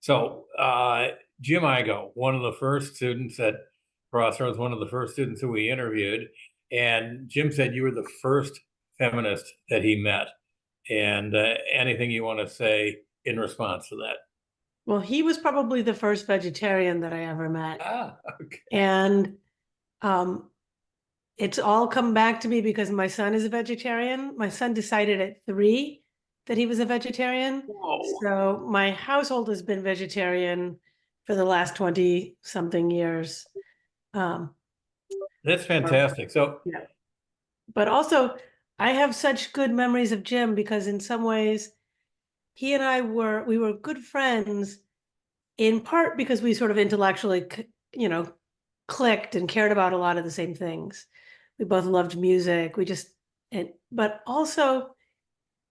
So, Jim Igo, one of the first students at Crossroads, one of the first students who we interviewed, and Jim said you were the first feminist that he met. And anything you want to say in response to that? Well, he was probably the first vegetarian that I ever met. Okay. And um, it's all come back to me because my son is a vegetarian. My son decided at 3 that he was a vegetarian. Whoa, So my household has been vegetarian for the last 20 something years. Um, that's or- fantastic. So, yeah. But also, I have such good memories of Jim because in some ways, he and we were good friends in part because we sort of intellectually, clicked and cared about a lot of the same things. We both loved music. But also,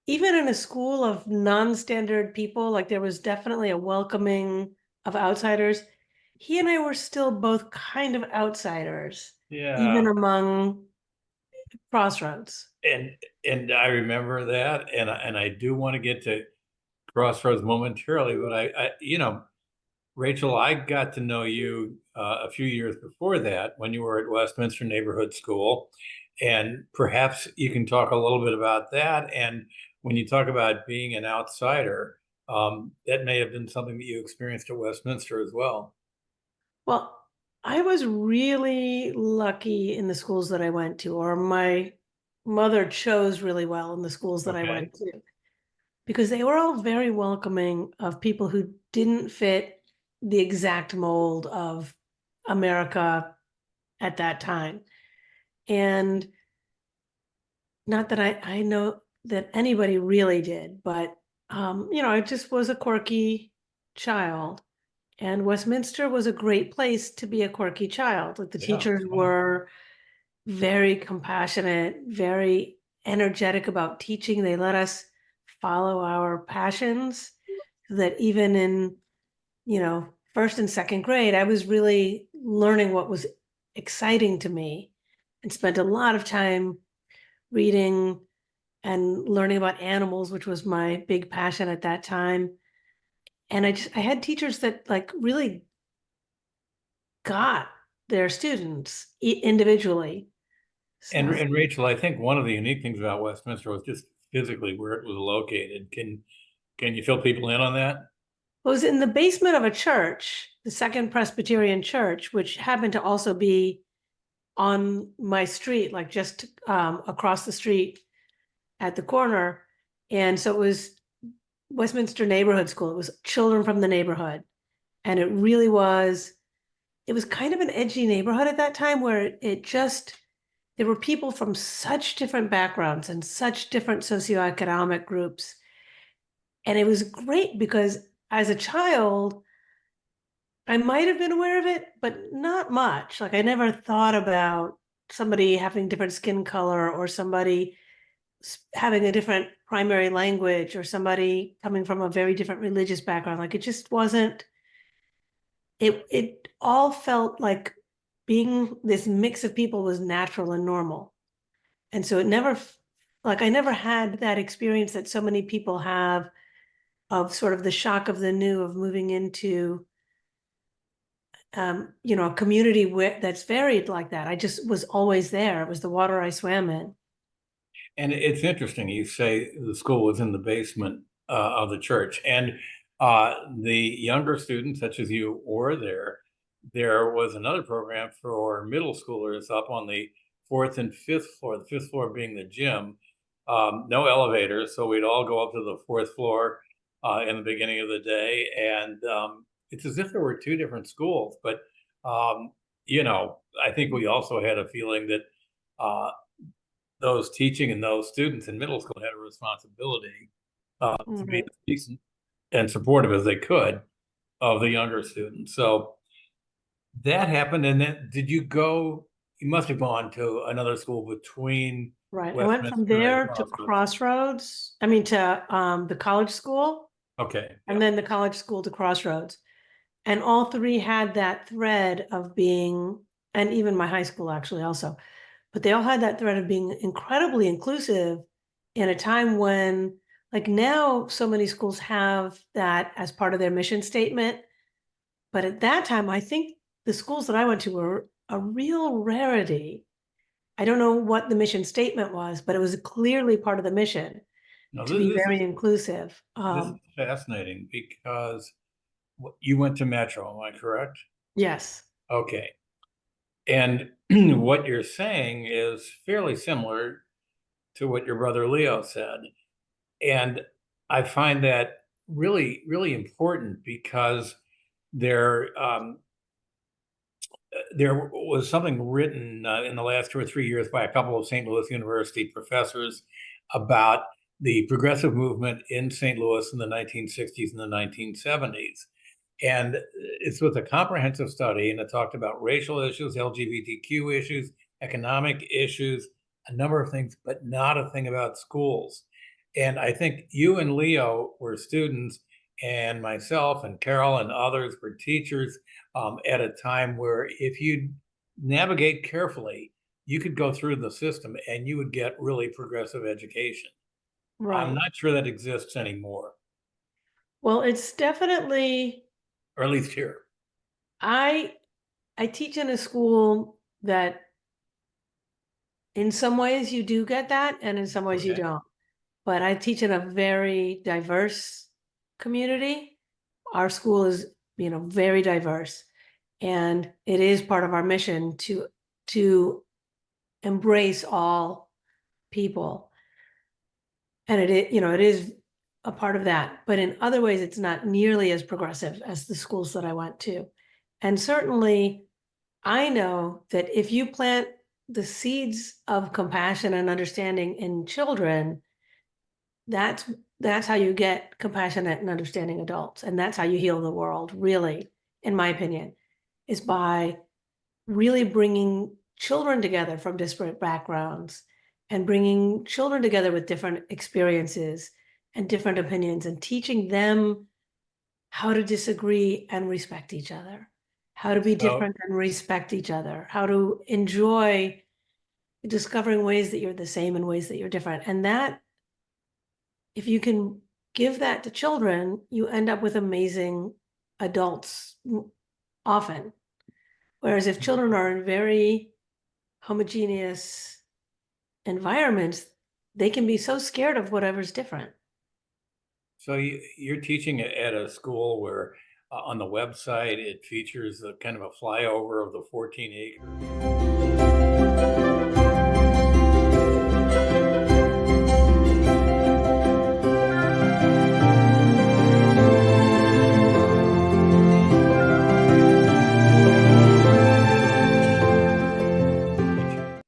even in a school of non-standard people, like there was definitely a welcoming of outsiders. He and I were still both kind of outsiders, even yeah, among Crossroads. and I remember that, and I do want to get to Crossroads momentarily, but Rachel, I got to know you a few years before that when you were at Westminster Neighborhood School. And perhaps you can talk a little bit about that. And when you talk about being an outsider, that may have been something that you experienced at Westminster as well. Well, I was really lucky in the schools that I went to, or my mother chose really well in the schools that I Okay. went to, because they were all very welcoming of people who didn't fit the exact mold of America at that time. And not that I know that anybody really did, but I just was a quirky child. And Westminster was a great place to be a quirky child. Like the Yeah. teachers were very compassionate, very energetic about teaching. They let us follow our passions so that even in, first and second grade, I was really learning what was exciting to me and spent a lot of time reading and learning about animals, which was my big passion at that time. And I had teachers that like really got their students individually. So And Rachel, I think one of the unique things about Westminster was just physically where it was located. Can you fill people in on that? it was in the basement of a church, the Second Presbyterian Church, which happened to also be on my street, like just across the street at the corner. And so it was Westminster Neighborhood School. It was children from the neighborhood. And it was kind of an edgy neighborhood at that time where there were people from such different backgrounds and such different socioeconomic groups. And it was great because as a child, I might have been aware of it, but not much. Like I never thought about somebody having different skin color or somebody having a different primary language or somebody coming from a very different religious background. Like it just wasn't, it all felt like being this mix of people was natural and normal. And so like I never had that experience that so many people have of sort of the shock of the new of moving into a community that's varied like that. I just was always there. It was the water I swam in. And it's interesting. You say the school was in the basement of the church, and the younger students, such as you, were there. There was another program for middle schoolers up on the fourth and fifth floor. The fifth floor being the gym. No elevators, so we'd all go up to the fourth floor in the beginning of the day, and it's as if there were two different schools. But um, I think we also had a feeling that. Those teaching and those students in middle school had a responsibility to be Mhm. as decent and supportive as they could of the younger students. So that happened. And then did you go? You must have gone to another school between Right. I went from Westminster and there to Crossroads. Crossroads. I mean, to the college school Okay. and Yeah. then the college school to Crossroads. And all three had that thread of being, and even my high school actually also, but they all had that thread of being incredibly inclusive in a time when Like now, so many schools have that as part of their mission statement. But at that time, I think the schools that I went to were a real rarity. I don't know what the mission statement was, but it was clearly part of the mission No, to be this very is inclusive. this is fascinating because you went to Metro, am I correct? Yes, Okay. And what you're saying is fairly similar to what your brother Leo said. And I find that really, really important because there, there was something written in the last 2 or 3 years by a couple of St. Louis University professors about the progressive movement in St. Louis in the 1960s and the 1970s. And it's with a comprehensive study, and it talked about racial issues, LGBTQ issues, economic issues, a number of things, but not a thing about schools. And I think you and Leo were students, and myself and Carol and others were teachers at a time where if you navigate carefully, you could go through the system and you would get really progressive education. I'm right. not sure that exists anymore, Well, it's definitely or at least here. I I teach in a school that in some ways you do get that, and in some ways you Okay. don't. But I teach in a very diverse community. Our school is, very diverse, and it is part of our mission to embrace all people. And it is a part of that. But in other ways, it's not nearly as progressive as the schools that I went to. And certainly, I know that if you plant the seeds of compassion and understanding in children, that's that's how you get compassionate and understanding adults, and that's how you heal the world, really, in my opinion, is by really bringing children together from disparate backgrounds and bringing children together with different experiences and different opinions and teaching them how to disagree and respect each other, how to be So different and respect each other, how to enjoy discovering ways that you're the same and ways that you're different. And that, if you can give that to children, you end up with amazing adults often. Whereas if children are in very homogeneous environments, they can be so scared of whatever's different. So you're teaching at a school where on the website it features a kind of a flyover of the 14 acres.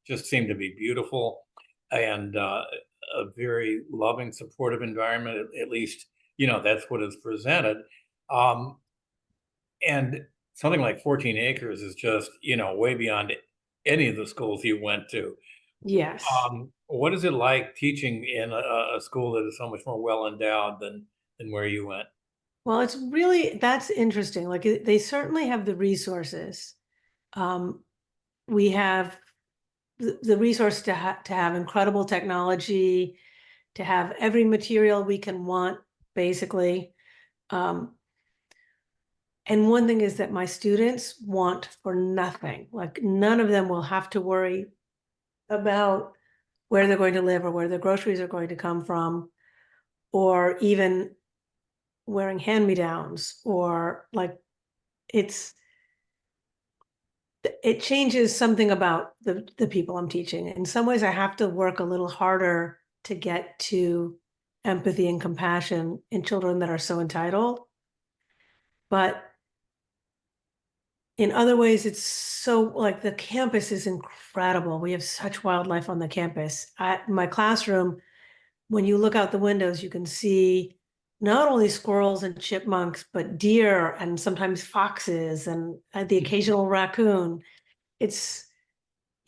Just seemed to be beautiful and a very loving, supportive environment. At least, that's what is presented. Um, and something like 14 acres is just, way beyond any of the schools you went to. Yes. What is it like teaching in a school that is so much more well endowed than where you went? Well, that's interesting. Like they certainly have the resources. Um, we have the resource to have incredible technology, to have every material we can want, basically. Um, and one thing is that my students want for nothing. Like none of them will have to worry about where they're going to live or where their groceries are going to come from, or even wearing hand-me-downs, or like it's it changes something about the people I'm teaching. In some ways, I have to work a little harder to get to empathy and compassion in children that are so entitled. But in other ways, it's so like the campus is incredible. We have such wildlife on the campus. My classroom, when you look out the windows, you can see not only squirrels and chipmunks, but deer and sometimes foxes and the occasional raccoon. It's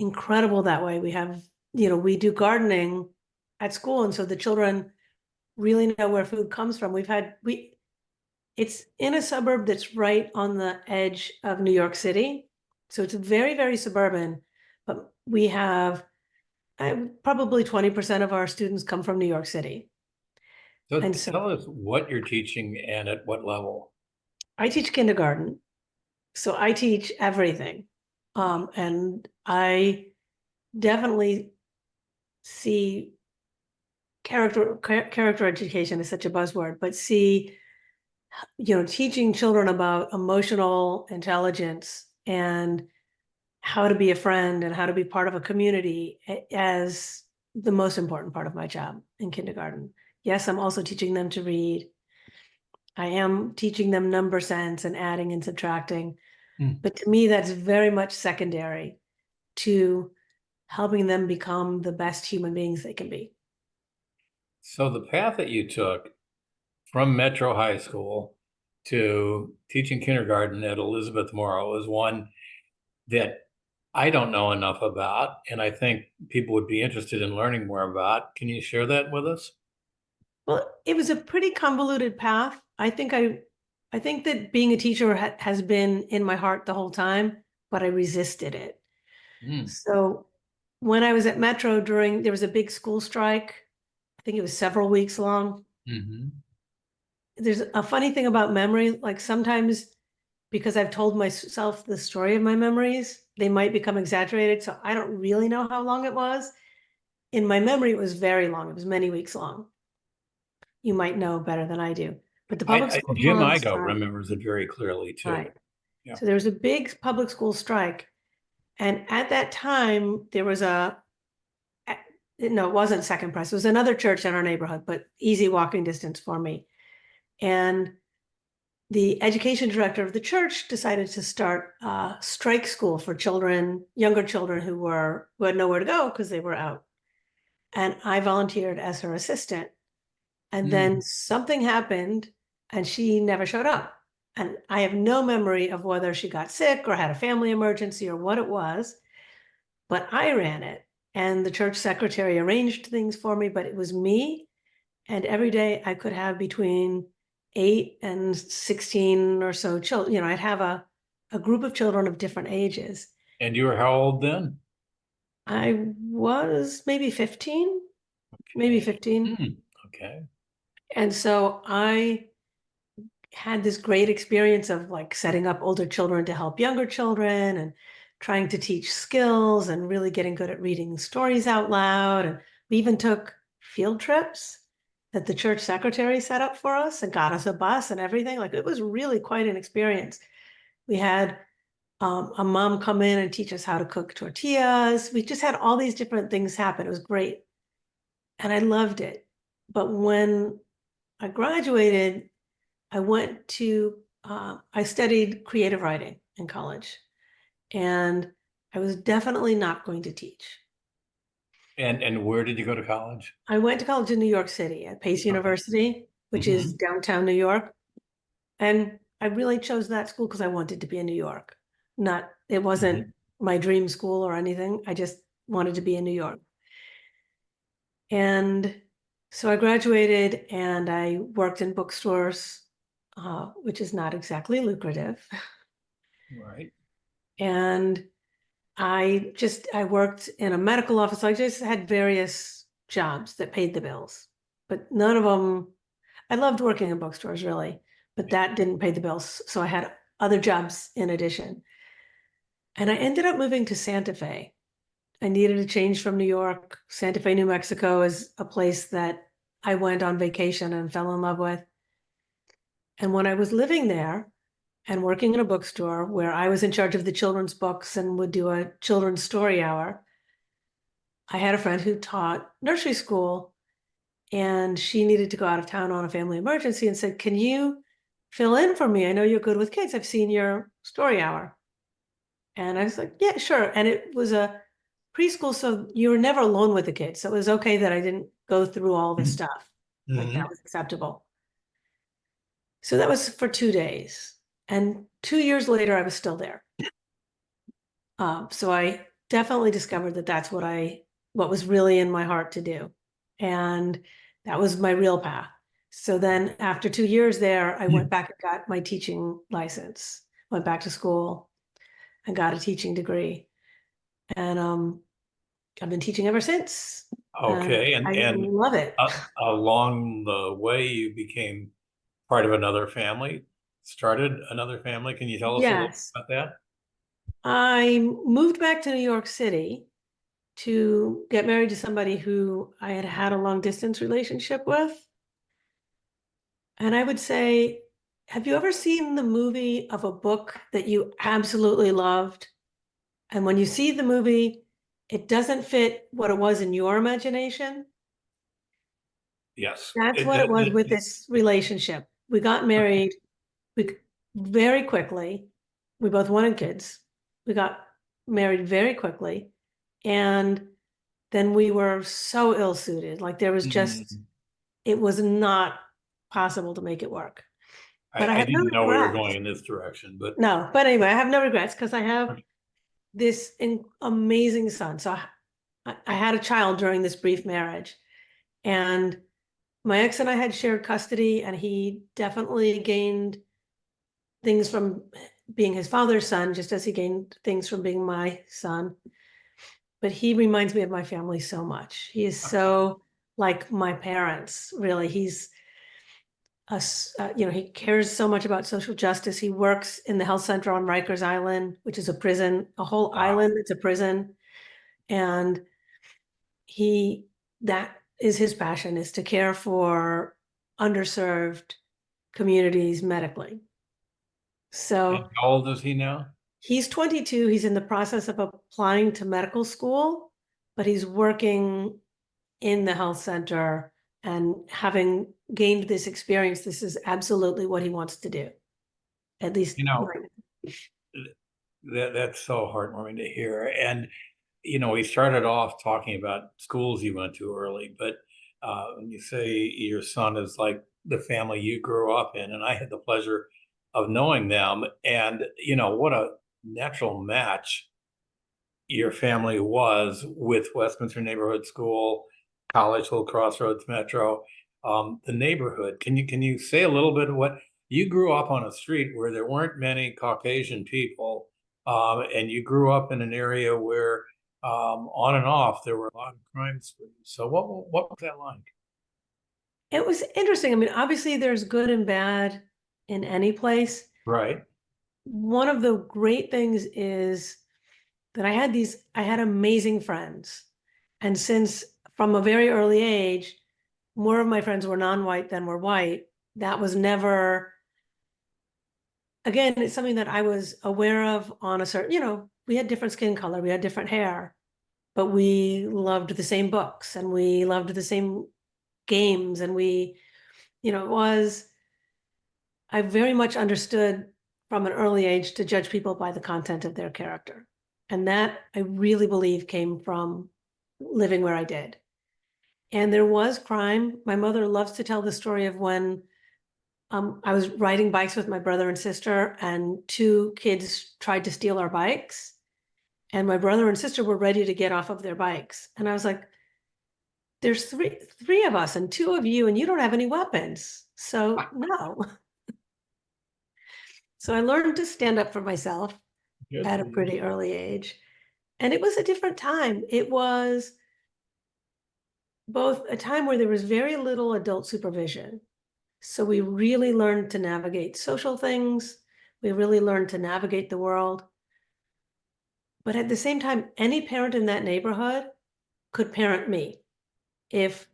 incredible that way. We have, we do gardening at school, and so the children really know where food comes from. It's in a suburb that's right on the edge of New York City. So it's very, very suburban, but we have probably 20% of our students come from New York City. So And so tell us what you're teaching and at what level. I teach kindergarten. So I teach everything. And I definitely see character education is such a buzzword, but see, teaching children about emotional intelligence and how to be a friend and how to be part of a community as the most important part of my job in kindergarten. Yes, I'm also teaching them to read. I am teaching them number sense and adding and subtracting. Hmm. But to me, that's very much secondary to helping them become the best human beings they can be. So the path that you took from Metro High School to teaching kindergarten at Elisabeth Morrow is one that I don't know enough about, and I think people would be interested in learning more about. Can you share that with us? Well, it was a pretty convoluted path. I think that being a teacher has been in my heart the whole time, but I resisted it. Hmm. So when I was at Metro there was a big school strike. I think it was several weeks long. Hmm. There's a funny thing about memory, like sometimes because I've told myself the story of my memories, they might become exaggerated. So I don't really know how long it was. In my memory, it was very long. It was many weeks long. You might know better than I do. But the public schools were Jim on Igo strike. remembers it very clearly too. Right. Yeah. So there was a big public school strike. And at that time, there was no, it wasn't Second Press. It was another church in our neighborhood, but easy walking distance for me. And the education director of the church decided to start a strike school for children, younger children who had nowhere to go because they were out. And I volunteered as her assistant. And then Hmm. something happened and she never showed up. And I have no memory of whether she got sick or had a family emergency or what it was, but I ran it. And the church secretary arranged things for me, but it was me. And every day I could have between 8 and 16 or so children. I'd have a group of children of different ages. And you were how old then? I was maybe 15, maybe Okay. 15. Hmm. Okay. And so I had this great experience of like setting up older children to help younger children and trying to teach skills and really getting good at reading stories out loud. And we even took field trips that the church secretary set up for us and got us a bus and everything. Like it was really quite an experience. We had a mom come in and teach us how to cook tortillas. We just had all these different things happen. It was great. And I loved it. But when I graduated, I studied creative writing in college, and I was definitely not going to teach. And where did you go to college? I went to college in New York City at Pace Okay. University, which is Hmm. downtown New York. And I really chose that school because I wanted to be in New York. It wasn't Hmm. my dream school or anything. I just wanted to be in New York. And so I graduated and I worked in bookstores, which is not exactly lucrative. Right. And I worked in a medical office. I just had various jobs that paid the bills, but none of them, I loved working in bookstores really, but that didn't pay the bills. So I had other jobs in addition. And I ended up moving to Santa Fe. I needed a change from New York. Santa Fe, New Mexico is a place that I went on vacation and fell in love with. And when I was living there and working in a bookstore where I was in charge of the children's books and would do a children's story hour, I had a friend who taught nursery school and she needed to go out of town on a family emergency and said, "Can you fill in for me? I know you're good with kids. I've seen your story hour." And I was like, "Yeah, sure." And it was a preschool, so you were never alone with the kids. So it was okay that I didn't go through all the stuff. Like that Hmm. was acceptable. So that was for 2 days. And 2 years later, I was still there. So I definitely discovered that that's what was really in my heart to do. And that was my real path. So then after 2 years there, I went back and got my teaching license, went back to school and got a teaching degree. And I've been teaching ever since. Okay, I and love it. along the way, you became part of another family, started another family. Can you tell us a little Yes. about that? I moved back to New York City to get married to somebody who I had had a long distance relationship with. And I would say, have you ever seen the movie of a book that you absolutely loved? And when you see the movie, it doesn't fit what it was in your imagination. Yes. That's what it was with this relationship. We got married we very quickly. We both wanted kids. We got married very quickly. And then we were so ill-suited. Like there was just, Mm, it was not possible to make it work. But I I have no didn't know we were going regrets. in this direction, but No, but anyway, I have no regrets because I have this amazing son. So I had a child during this brief marriage, and my ex and I had shared custody, and he definitely gained things from being his father's son, just as he gained things from being my son. But he reminds me of my family so much. He is so like my parents, really. He's he cares so much about social justice. He works in the health center on Rikers Island, which is a prison, a whole wow. island. It's a prison. And he, that is his passion, is to care for underserved communities medically. And So how old is he now? he's 22. He's in the process of applying to medical school, but he's working in the health center and having gained this experience. This is absolutely what he wants to do, at least You know, right that's so heartwarming to hear. And we started off talking about schools you went to early, but when you say your son is like the family you grew up in, and I had the pleasure of knowing them, and what a natural match your family was with Westminster Neighborhood School, College Hill, Crossroads Metro, the neighborhood. Can you say a little bit of what you grew up on a street where there weren't many Caucasian people, and you grew up in an area where on and off there were a lot of crime sprees. So what was that like? It was interesting. I mean, obviously, there's good and bad in any place. Right. One of the great things is that I had amazing friends. And since from a very early age, more of my friends were non-white than were white, that was never, again, it's something that I was aware of on a certain, we had different skin color, we had different hair, but we loved the same books and we loved the same games. And it was, I very much understood from an early age to judge people by the content of their character. And that I really believe came from living where I did. And there was crime. My mother loves to tell the story of when I was riding bikes with my brother and sister, and two kids tried to steal our bikes. And my brother and sister were ready to get off of their bikes. And I was like, there's three of us and two of you, and you don't have any weapons. So no. So I learned to stand up for myself Good at for a you. pretty early age. And it was a different time. It was both a time where there was very little adult supervision. So we really learned to navigate social things. We really learned to navigate the world. But at the same time, any parent in that neighborhood could parent me. If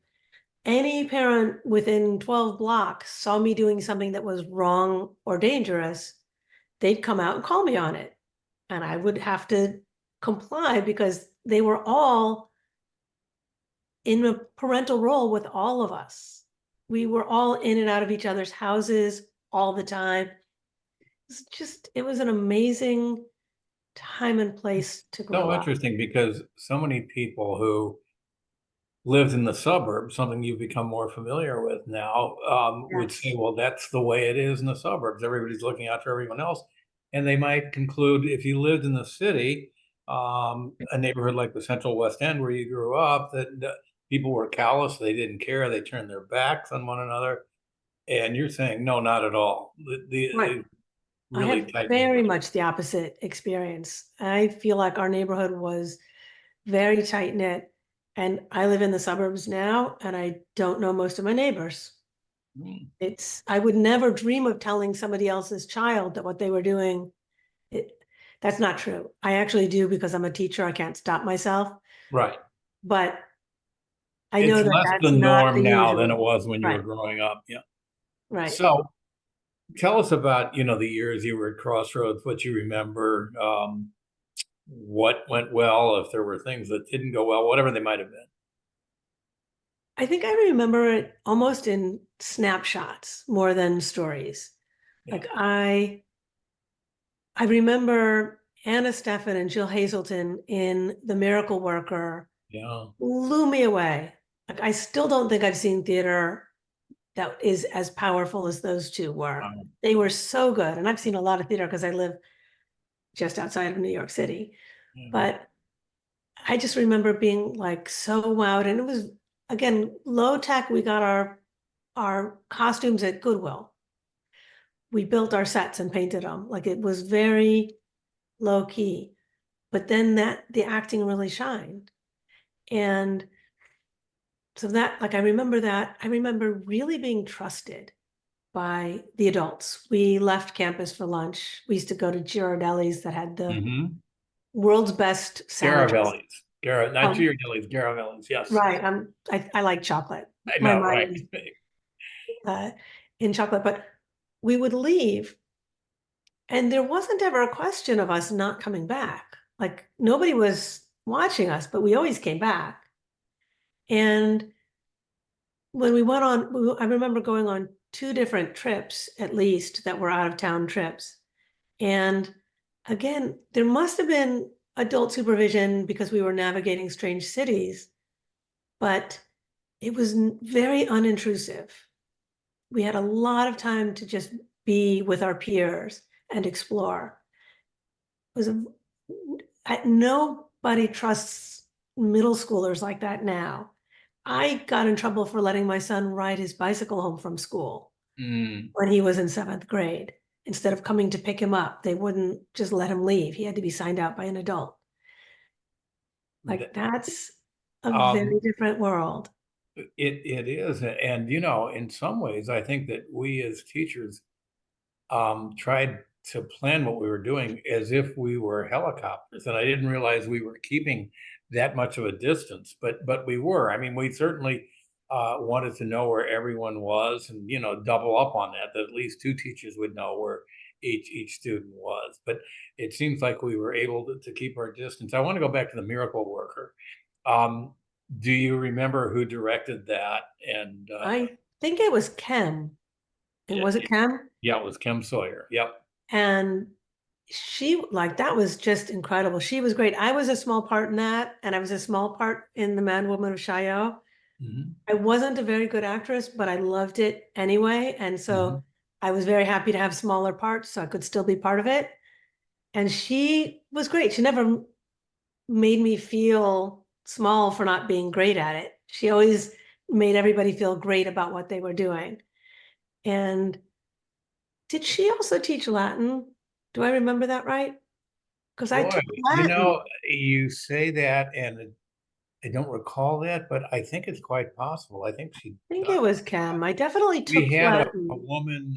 any parent within 12 blocks saw me doing something that was wrong or dangerous, they'd come out and call me on it. And I would have to comply because they were all in a parental role with all of us. We were all in and out of each other's houses all the time. It was an amazing time and place to So grow up. interesting because so many people who lived in the suburbs, something you've become more familiar with now, would say, Yes. well, that's the way it is in the suburbs. Everybody's looking out for everyone else. And they might conclude if you lived in the city, a neighborhood like the Central West End where you grew up, that people were callous, they didn't care, they turned their backs on one another. And you're saying, no, not at all. Right. The I really have tight very neighborhood. much the opposite experience. I feel like our neighborhood was very tight knit. And I live in the suburbs now, and I don't know most of my neighbors. Mm. I would never dream of telling somebody else's child that what they were doing, it, that's not true. I actually do because I'm a teacher. I can't stop myself, Right. but I It's know that less the that's not the norm now than it usual. was when you were Right, growing up. Yeah. right. So tell us about, the years you were at Crossroads, what you remember, what went well, if there were things that didn't go well, whatever they might have been. I think I remember it almost in snapshots more than stories. Yeah. Like I remember Anna Steffen and Jill Hazelton in The Miracle Worker Yeah. blew me away. Like I still don't think I've seen theater that is as powerful as those two were. Um, They were so good. And I've seen a lot of theater because I live just outside of New York City. yeah. But I just remember being like so wowed. And it was again low tech. We got our costumes at Goodwill. We built our sets and painted them. Like it was very low key. But then the acting really shined. And so that, like, I remember that. I remember really being trusted by the adults. We left campus for lunch. We used to go to Girardelli's that had the Mm-hmm. world's best sandwiches. Garavelli's. Not Um, Girardelli's, Garavelli's. Yes. right. I like chocolate. I My know, mind right. is uh, in chocolate, but we would leave and there wasn't ever a question of us not coming back. Like nobody was watching us, but we always came back. And when we went on, I remember going on two different trips at least that were out of town trips. And again, there must have been adult supervision because we were navigating strange cities, but it was very unintrusive. We had a lot of time to just be with our peers and explore. It was nobody trusts middle schoolers like that now. I got in trouble for letting my son ride his bicycle home from school Mm. when he was in seventh grade. Instead of coming to pick him up, they wouldn't just let him leave. He had to be signed out by an adult. Like Th- that's a very Um, different world. it is, and in some ways, I think that we as teachers tried to plan what we were doing as if we were helicopters, and I didn't realize we were keeping that much of a distance, but we were. I mean, we certainly wanted to know where everyone was, and double up on that. That at least two teachers would know where each student was. But it seems like we were able to keep our distance. I want to go back to the Miracle Worker. Um, do you remember who directed that? And I think it was Kem. And yeah, was it Kem? yeah, it was Kim Sawyer. Yep. And she like that was just incredible. She was great. I was a small part in that, and I was a small part in The Man Woman of Chaillot. Hmm. I wasn't a very good actress, but I loved it anyway. And Hmm. so I was very happy to have smaller parts so I could still be part of it. And she was great. She never made me feel small for not being great at it. She always made everybody feel great about what they were doing. And did she also teach Latin? Do I remember that right? Because I Boy, took Latin. you say that, and I don't recall that, but I think it's quite possible. I think she I think does. it was Chem. I definitely We took had a Latin. woman,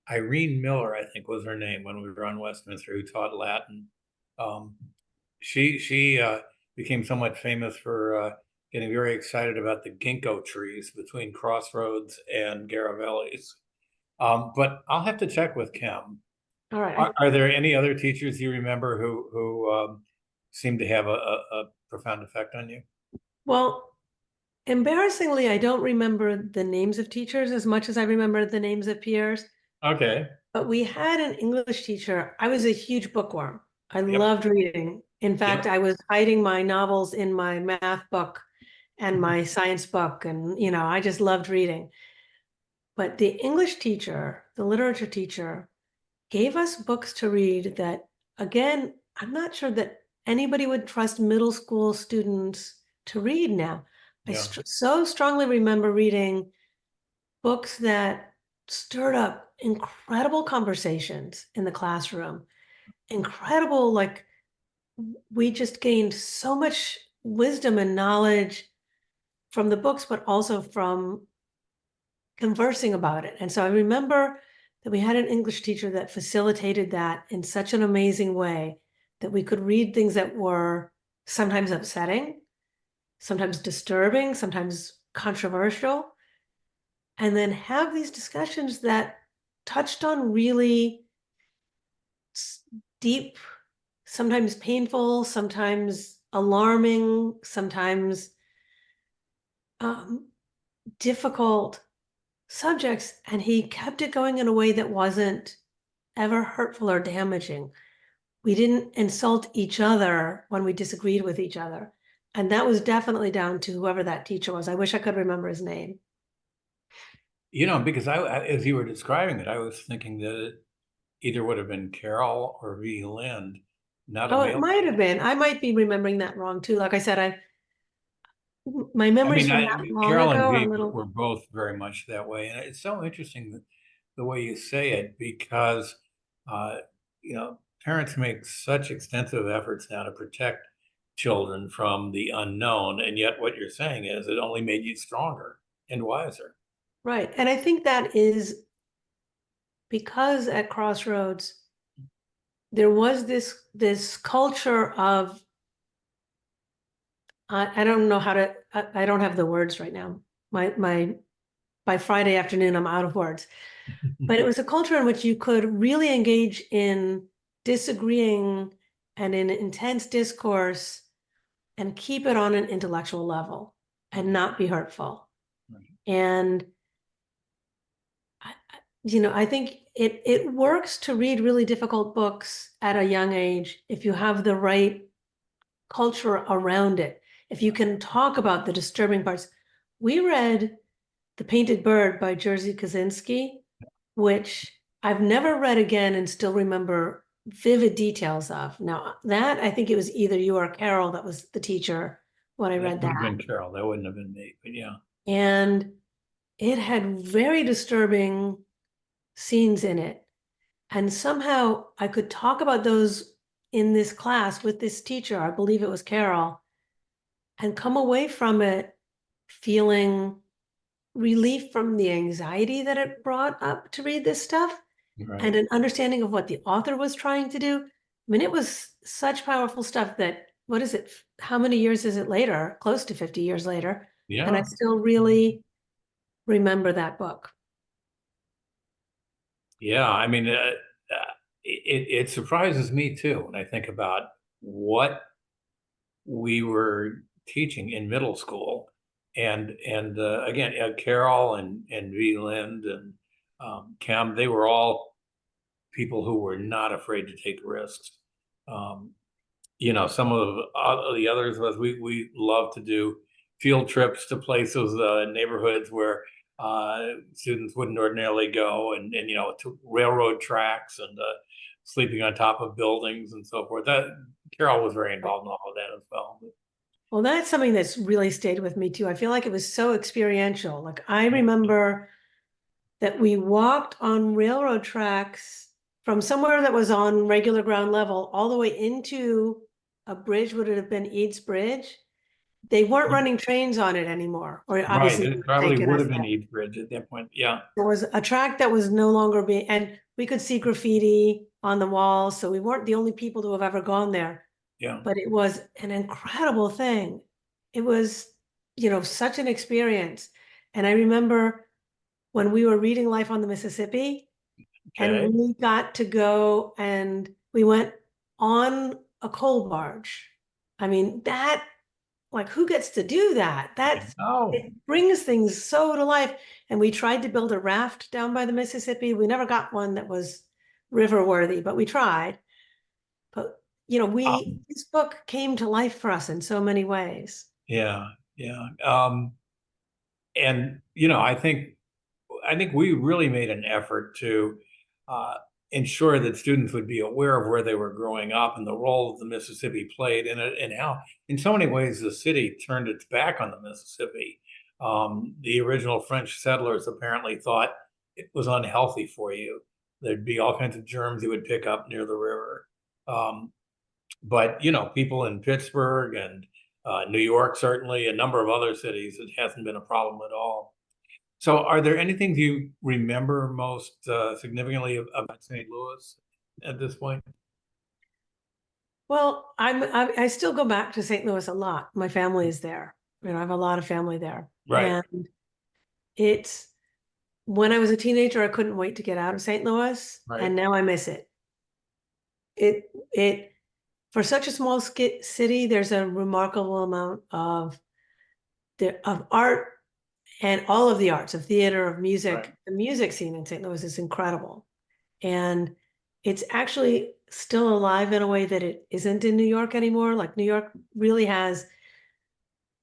Irene Miller, I think was her name, when we were on Westminster, who taught Latin. Um, she became somewhat famous for getting very excited about the ginkgo trees between Crossroads and Garavelli's. But I'll have to check with Kim. All right. Are there any other teachers you remember who seem to have a profound effect on you? Well, embarrassingly, I don't remember the names of teachers as much as I remember the names of peers. Okay. But we had an English teacher. I was a huge bookworm. I Yep. loved reading. In fact, Yep. I was hiding my novels in my math book and my science book. And, I just loved reading. But the English teacher, the literature teacher, gave us books to read that, again, I'm not sure that anybody would trust middle school students to read now. I Yeah. so strongly remember reading books that stirred up incredible conversations in the classroom, incredible, like we just gained so much wisdom and knowledge from the books, but also from conversing about it. And so I remember that we had an English teacher that facilitated that in such an amazing way that we could read things that were sometimes upsetting, sometimes disturbing, sometimes controversial, and then have these discussions that touched on really deep, sometimes painful, sometimes alarming, sometimes difficult subjects. And he kept it going in a way that wasn't ever hurtful or damaging. We didn't insult each other when we disagreed with each other. And that was definitely down to whoever that teacher was. I wish I could remember his name. Because as you were describing it, I was thinking that it either would have been Carol or V. Lind, not a Oh, it male. might have been. I might be remembering that wrong too. Like I said, my memories from that long Carol and ago are a V little. were both very much that way. And it's so interesting that the way you say it, because, uh, parents make such extensive efforts now to protect children from the unknown. And yet what you're saying is it only made you stronger and wiser. Right. And I think that is because at Crossroads, there was this culture of, I don't know how to, I don't have the words right now. By Friday afternoon, I'm out of words. But it was a culture in which you could really engage in disagreeing and in intense discourse and keep it on an intellectual level and not be hurtful. Right. And I think it works to read really difficult books at a young age if you have the right culture around it. If you can talk about the disturbing parts. We read The Painted Bird by Jerzy Kosinski, which I've never read again and still remember vivid details of. Now, that I think it was either you or Carol that was the teacher when I That read would have that. been Carol. That wouldn't have been me, but yeah. And it had very disturbing scenes in it. And somehow I could talk about those in this class with this teacher, I believe it was Carol, and come away from it feeling relief from the anxiety that it brought up to read this stuff Right. and an understanding of what the author was trying to do. I mean, it was such powerful stuff that, what is it? How many years is it later? Close to 50 years later. And I Yeah. still really remember that book. Yeah. It surprises me too when I think about what we were teaching in middle school. And again, Carol and V. Lind and Cam, they were all people who were not afraid to take risks. Um, some of the others was we love to do field trips to places, neighborhoods where students wouldn't ordinarily go, and to railroad tracks and sleeping on top of buildings and so forth. That Carol was very involved in all of that as well. Well, that's something that's really stayed with me too. I feel like it was so experiential. Like I remember that we walked on railroad tracks from somewhere that was on regular ground level all the way into a bridge, would it have been Eads Bridge? They weren't running trains on it anymore, or Right, obviously it probably taken would us have been there. East Bridge at that point. Yeah, There was a track that was no longer being, and we could see graffiti on the walls, so we weren't the only people to have ever gone there. yeah. But it was an incredible thing. It was, such an experience. And I remember when we were reading Life on the Mississippi, and Okay. we got to go and we went on a coal barge. I mean, that, like, who gets to do that? Oh, It brings things so to life. And we tried to build a raft down by the Mississippi. We never got one that was river worthy, but we tried. But, this book came to life for us in so many ways. yeah, yeah. And I think we really made an effort to uh, ensure that students would be aware of where they were growing up and the role that the Mississippi played in it, and how, in so many ways, the city turned its back on the Mississippi. The original French settlers apparently thought it was unhealthy for you. There'd be all kinds of germs you would pick up near the river. But people in Pittsburgh and New York, certainly, a number of other cities, it hasn't been a problem at all. So are there any things you remember most significantly about St. Louis at this point? Well, I still go back to St. Louis a lot. My family is there. I have a lot of family there. Right, And it's when I was a teenager, I couldn't wait to get out of St. Louis, right. and now I miss it. It for such a small city, there's a remarkable amount of art and all of the arts, of theater, of Right. music. The music scene in St. Louis is incredible. And it's actually still alive in a way that it isn't in New York anymore. Like New York really has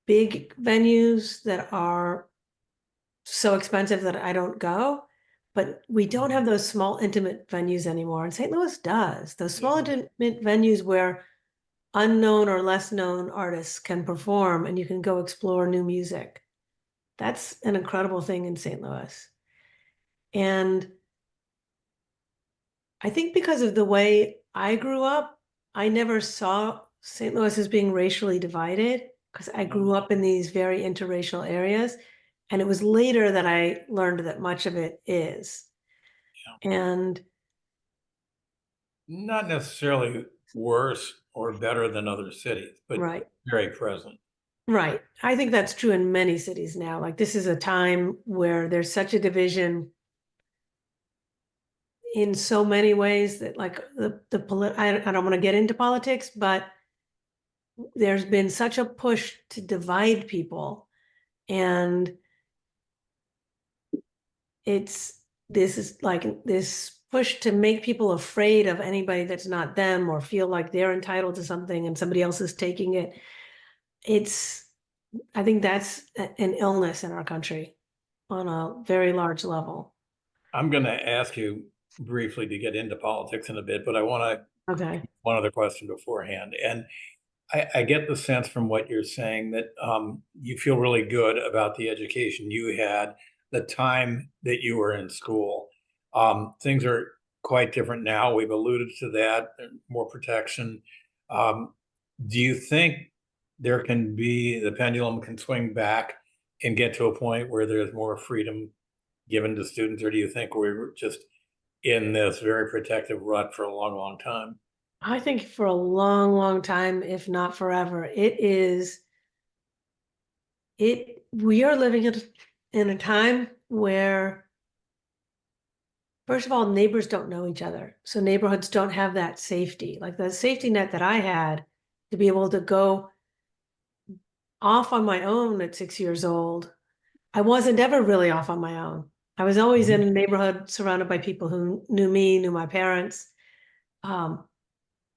big venues that are so expensive that I don't go, but we don't have those small intimate venues anymore. And St. Louis does. Those small Yeah. intimate venues where unknown or less known artists can perform and you can go explore new music. That's an incredible thing in St. Louis. And I think because of the way I grew up, I never saw St. Louis as being racially divided because I grew up in these very interracial areas. And it was later that I learned that much of it is. Yeah. And Not necessarily worse or better than other cities, but right, very present. right. I think that's true in many cities now. Like this is a time where there's such a division in so many ways that like I don't want to get into politics, but there's been such a push to divide people. And it's this is like this push to make people afraid of anybody that's not them or feel like they're entitled to something and somebody else is taking it. It's I think that's an illness in our country on a very large level. I'm going to ask you briefly to get into politics in a bit, but I want to Okay. one other question beforehand. And I get the sense from what you're saying that you feel really good about the education you had, the time that you were in school. Things are quite different now. We've alluded to that, more protection. Um, do you think the pendulum can swing back and get to a point where there's more freedom given to students, or do you think we're just in this very protective rut for a long, long time? I think for a long, long time, if not forever, we are living in a time where, first of all, neighbors don't know each other. So neighborhoods don't have that safety, like the safety net that I had to be able to go off on my own at 6 years old. I wasn't ever really off on my own. I was always in Mhm. a neighborhood surrounded by people who knew me, knew my parents. Um,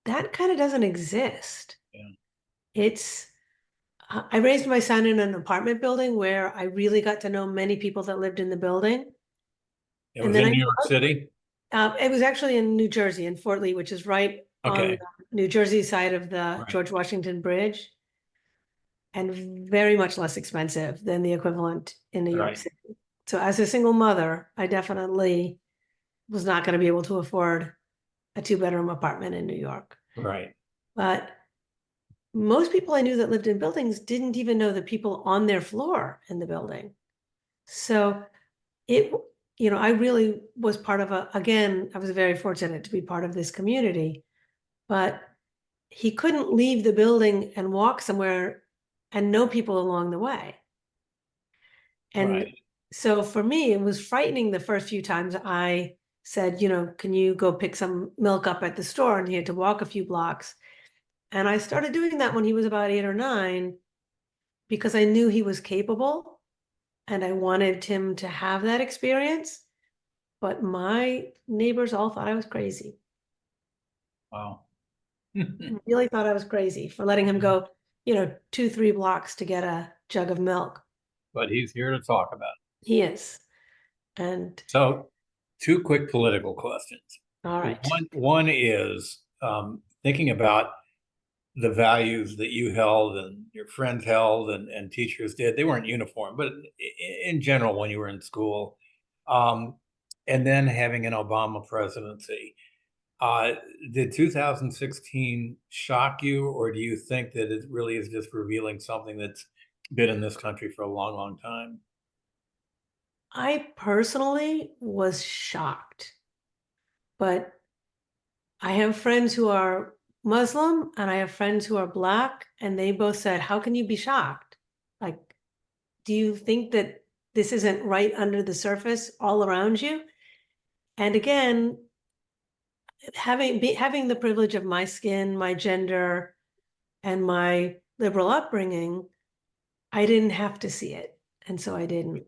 that kind of doesn't exist. Yeah. It's I raised my son in an apartment building where I really got to know many people that lived in the building. It And was then in I New York City. it was actually in New Jersey, in Fort Lee, which is right on Okay. the New Jersey side of the Right. George Washington Bridge, and very much less expensive than the equivalent in New York Right. City. So as a single mother, I definitely was not going to be able to afford a two-bedroom apartment in New York. Right. But most people I knew that lived in buildings didn't even know the people on their floor in the building. So it, I really was part of again, I was very fortunate to be part of this community, but he couldn't leave the building and walk somewhere and know people along the way. And Right. so for me, it was frightening the first few times I said, can you go pick some milk up at the store? And he had to walk a few blocks. And I started doing that when he was about 8 or 9 because I knew he was capable and I wanted him to have that experience. But my neighbors all thought I was crazy. Wow. Really thought I was crazy for letting him go, 2, 3 blocks to get a jug of milk. But he's here to talk about it. He is. And So, two quick political questions. all right. One is thinking about the values that you held and your friends held and teachers did. They weren't uniform, but in general, when you were in school, um, and then having an Obama presidency. Uh, did 2016 shock you, or do you think that it really is just revealing something that's been in this country for a long, long time? I personally was shocked, but I have friends who are Muslim and I have friends who are Black, and they both said, how can you be shocked? Like, do you think that this isn't right under the surface all around you? And again, having the privilege of my skin, my gender, and my liberal upbringing, I didn't have to see it. And so I didn't.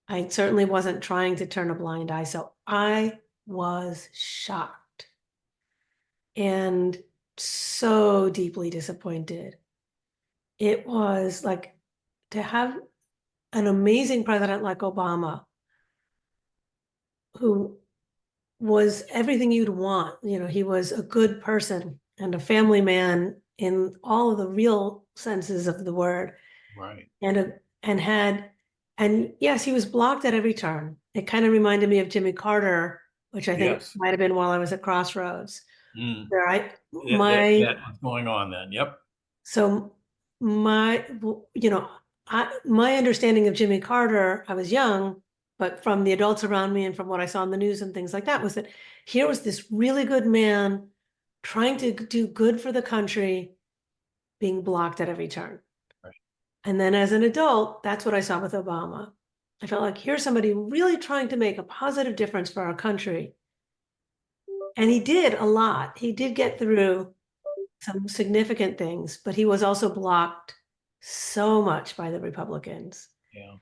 I certainly wasn't trying to turn a blind eye. So I was shocked and so deeply disappointed. It was like to have an amazing president like Obama, who was everything you'd want. You know, he was a good person and a family man in all of the real senses of the word. Right. And had, and yes, he was blocked at every turn. It kind of reminded me of Jimmy Carter, which I think Yes. might have been while I was at Crossroads, Mm. where That was going on then. Yep. so my, you know, my understanding of Jimmy Carter, I was young, but from the adults around me and from what I saw in the news and things like that, was that here was this really good man trying to do good for the country, being blocked at every turn. Right. And then as an adult, that's what I saw with Obama. I felt like here's somebody really trying to make a positive difference for our country. And he did a lot. He did get through some significant things, but he was also blocked so much by the Republicans. Yeah.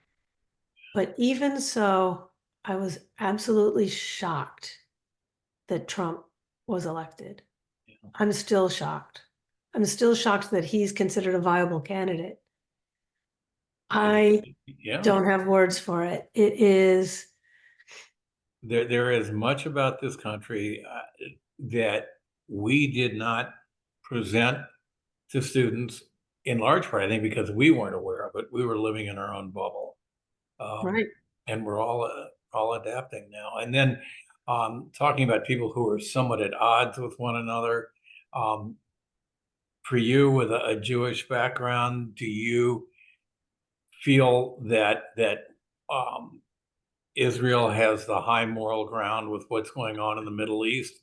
But even so, I was absolutely shocked that Trump was elected. Yeah. I'm still shocked. I'm still shocked that he's considered a viable candidate. I Yeah. don't have words for it. It is, There is much about this country that we did not present to students, in large part, I think, because we weren't aware of it. We were living in our own bubble. Um, right. and we're all adapting now. And then talking about people who are somewhat at odds with one another. Um, for you, with a Jewish background, do you feel that um, Israel has the high moral ground with what's going on in the Middle East,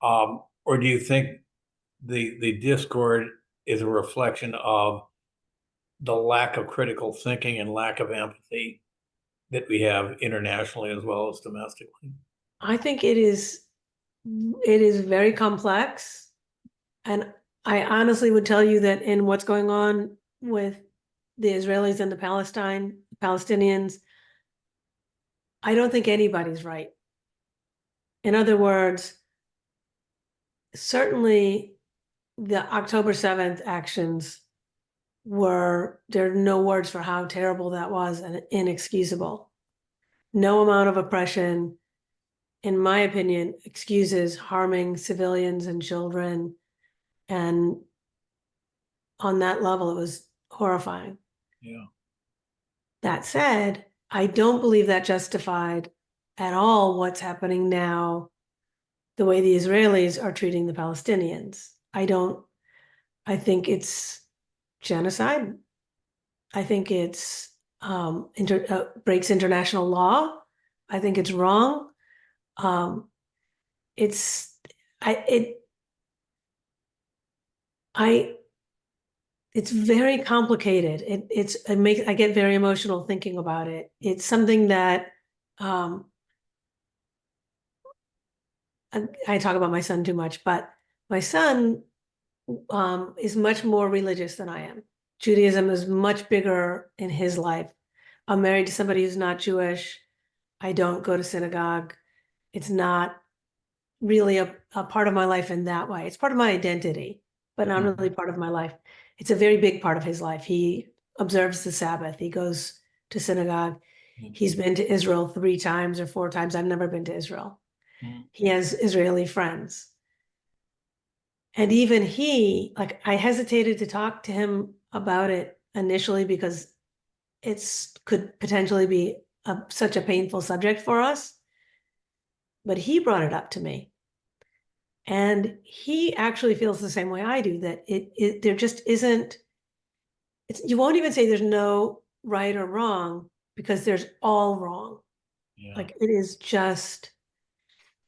or do you think the discord is a reflection of the lack of critical thinking and lack of empathy that we have internationally as well as domestically? I think it is very complex. And I honestly would tell you that in what's going on with the Israelis and the Palestinians, I don't think anybody's right. In other words, certainly the October 7th actions there are no words for how terrible that was and inexcusable. No amount of oppression, in my opinion, excuses harming civilians and children. And on that level, it was horrifying. Yeah. That said, I don't believe that justified at all what's happening now, the way the Israelis are treating the Palestinians. I think it's genocide. I think it's breaks international law. I think it's wrong. Um, it's I it I it's very complicated. I get very emotional thinking about it. It's something that um, I talk about my son too much, but my son is much more religious than I am. Judaism is much bigger in his life. I'm married to somebody who's not Jewish. I don't go to synagogue. It's not really a part of my life in that way. It's part of my identity, but not really part of my life. It's a very big part of his life. He observes the Sabbath. He goes to synagogue. He's been to Israel 3 times or 4 times. I've never been to Israel. He has Israeli friends. And even like, I hesitated to talk to him about it initially because could potentially be such a painful subject for us. But he brought it up to me. And he actually feels the same way I do, that there just isn't, you won't even say there's no right or wrong, because there's all wrong. Yeah. Like it is just,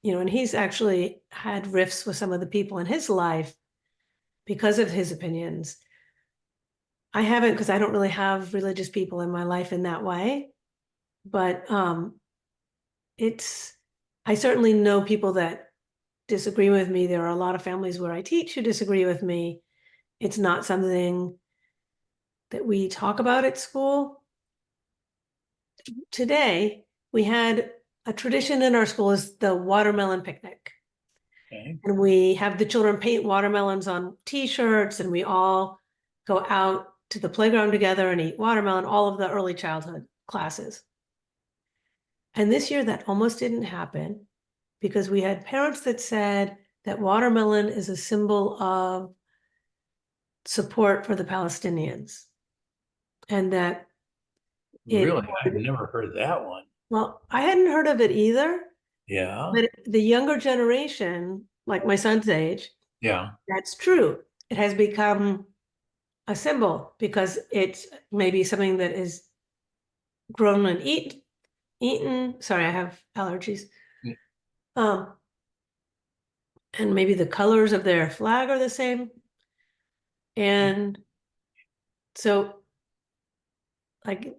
and he's actually had rifts with some of the people in his life because of his opinions. I haven't, because I don't really have religious people in my life in that way. But I certainly know people that disagree with me. There are a lot of families where I teach who disagree with me. It's not something that we talk about at school. Today, we had a tradition in our school is the watermelon picnic. Okay. And we have the children paint watermelons on t-shirts, and we all go out to the playground together and eat watermelon, all of the early childhood classes. And this year that almost didn't happen because we had parents that said that watermelon is a symbol of support for the Palestinians. And that Really? I've never heard that one. well, I hadn't heard of it either, Yeah. but the younger generation, like my son's age, Yeah. that's true. It has become a symbol because it's maybe something that is grown and eaten. Sorry, I have allergies. Mm. And maybe the colors of their flag are the same. And so like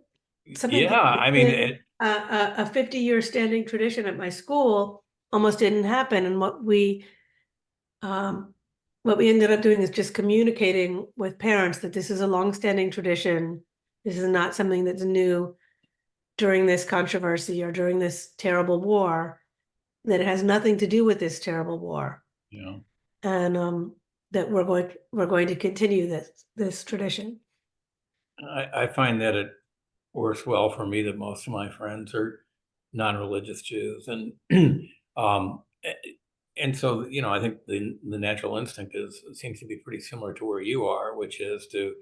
something Yeah. I mean, a 50-year standing tradition at my school almost didn't happen. And what we ended up doing is just communicating with parents that this is a long-standing tradition. This is not something that's new during this controversy or during this terrible war, that it has nothing to do with this terrible war. yeah. And that we're going to continue this tradition. I find that it works well for me that most of my friends are non-religious Jews, and um, and so I think the natural instinct seems to be pretty similar to where you are, which is to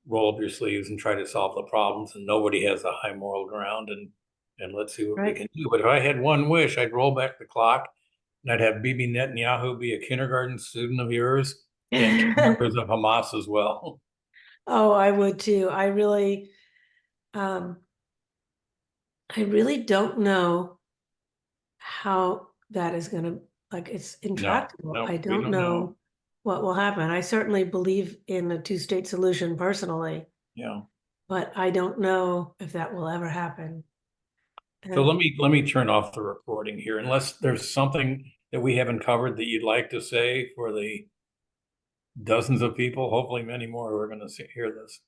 roll up your sleeves and try to solve the problems, and nobody has a high moral ground, and let's see what we Right. can do. But if I had one wish, I'd roll back the clock and I'd have Bibi Netanyahu be a kindergarten student of yours and members of Hamas as well. Oh, I would too. Um, I really don't know how that is going to, like, it's No, intractable. no, I we don't don't know. know what will happen. I certainly believe in a two-state solution personally, Yeah. but I don't know if that will ever happen. So And let me turn off the recording here, unless there's something that we haven't covered that you'd like to say for the dozens of people, hopefully many more who are going to hear this.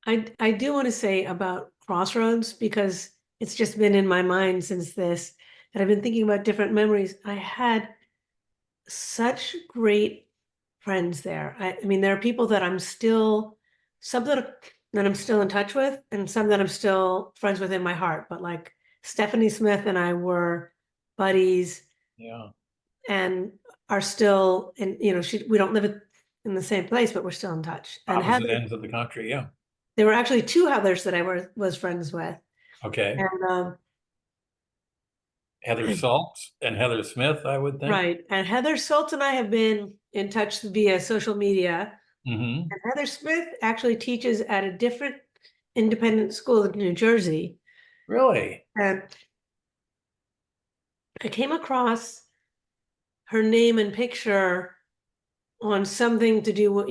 I do want to say about Crossroads, because it's just been in my mind since this, and I've been thinking about different memories. I had such great friends there. I mean, there are people that some that I'm still in touch with, and some that I'm still friends with in my heart. But like Stephanie Smith and I were buddies Yeah. and are still we don't live in the same place, but we're still in touch. And Opposite Heather, ends of the country. Yeah. there were actually two Heathers that was friends with. Okay. And Heather Saltz and Heather Smith, I would think. right. And Heather Schultz and I have been in touch via social media. Mm-hmm. And Heather Smith actually teaches at a different independent school in New Jersey. Really? And I came across her name and picture on something to do with,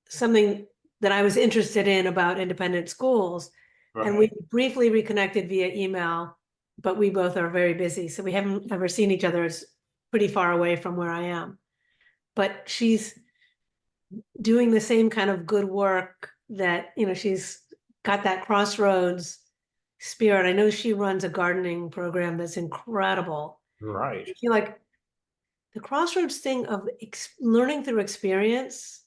something that I was interested in about independent schools. And we Right. briefly reconnected via email, but we both are very busy. So we haven't ever seen each other. It's pretty far away from where I am. But she's doing the same kind of good work that, she's got that Crossroads spirit. I know she runs a gardening program that's incredible. Right. I feel like the Crossroads thing of learning through experience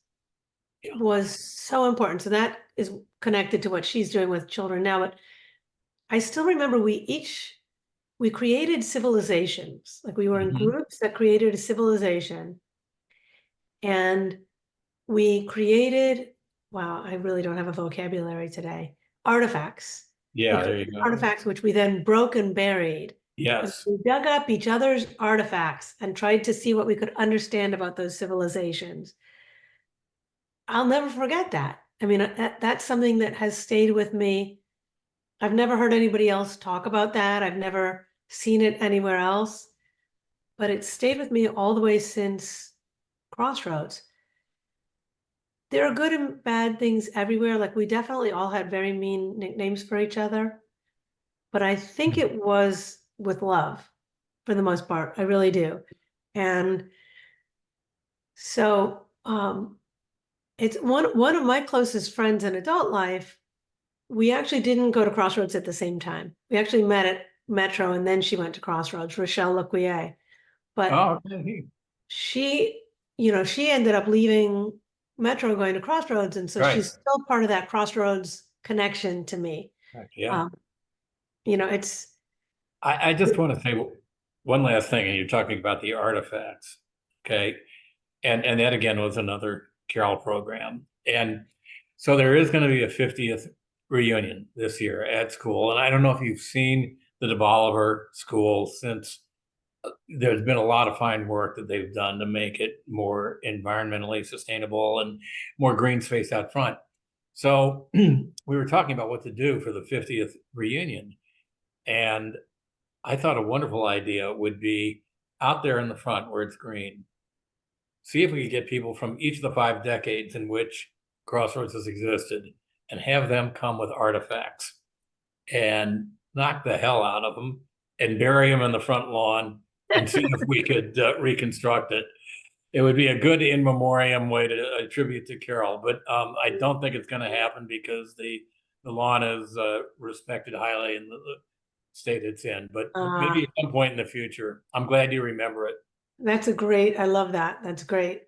was so important. So that is connected to what she's doing with children now. But I still remember we created civilizations. Like we were in Mm-hmm. groups that created a civilization. And we created, wow, I really don't have a vocabulary today, artifacts. We Yeah, there you created go. artifacts which we then broke and buried. And Yes. we dug up each other's artifacts and tried to see what we could understand about those civilizations. I'll never forget that. I mean, that's something that has stayed with me. I've never heard anybody else talk about that. I've never seen it anywhere else, but it stayed with me all the way since Crossroads. There are good and bad things everywhere. Like we definitely all had very mean nicknames for each other, but I think it was with love for the most part. I really do. And so it's one of my closest friends in adult life. We actually didn't go to Crossroads at the same time. We actually met at Metro and then she went to Crossroads, Rachel Rosen. But Oh, okay. she, she ended up leaving Metro going to Crossroads. And so Right. she's still part of that Crossroads connection to me. Right. Yeah. Um, it's I just want to say one last thing, and you're talking about the artifacts. Okay. And that again was another Carol program. And so there is going to be a 50th reunion this year at school. And I don't know if you've seen the DeBoliver School since there's been a lot of fine work that they've done to make it more environmentally sustainable and more green space out front. So we were talking about what to do for the 50th reunion. And I thought a wonderful idea would be out there in the front where it's green. See if we could get people from each of the 5 decades in which Crossroads has existed and have them come with artifacts and knock the hell out of them and bury them in the front lawn and see if we could reconstruct it. It would be a good in memoriam way to attribute to Carol, but I don't think it's going to happen because the lawn is respected highly in the state it's in. But maybe at some point in the future. I'm glad you remember it. I love that. That's great.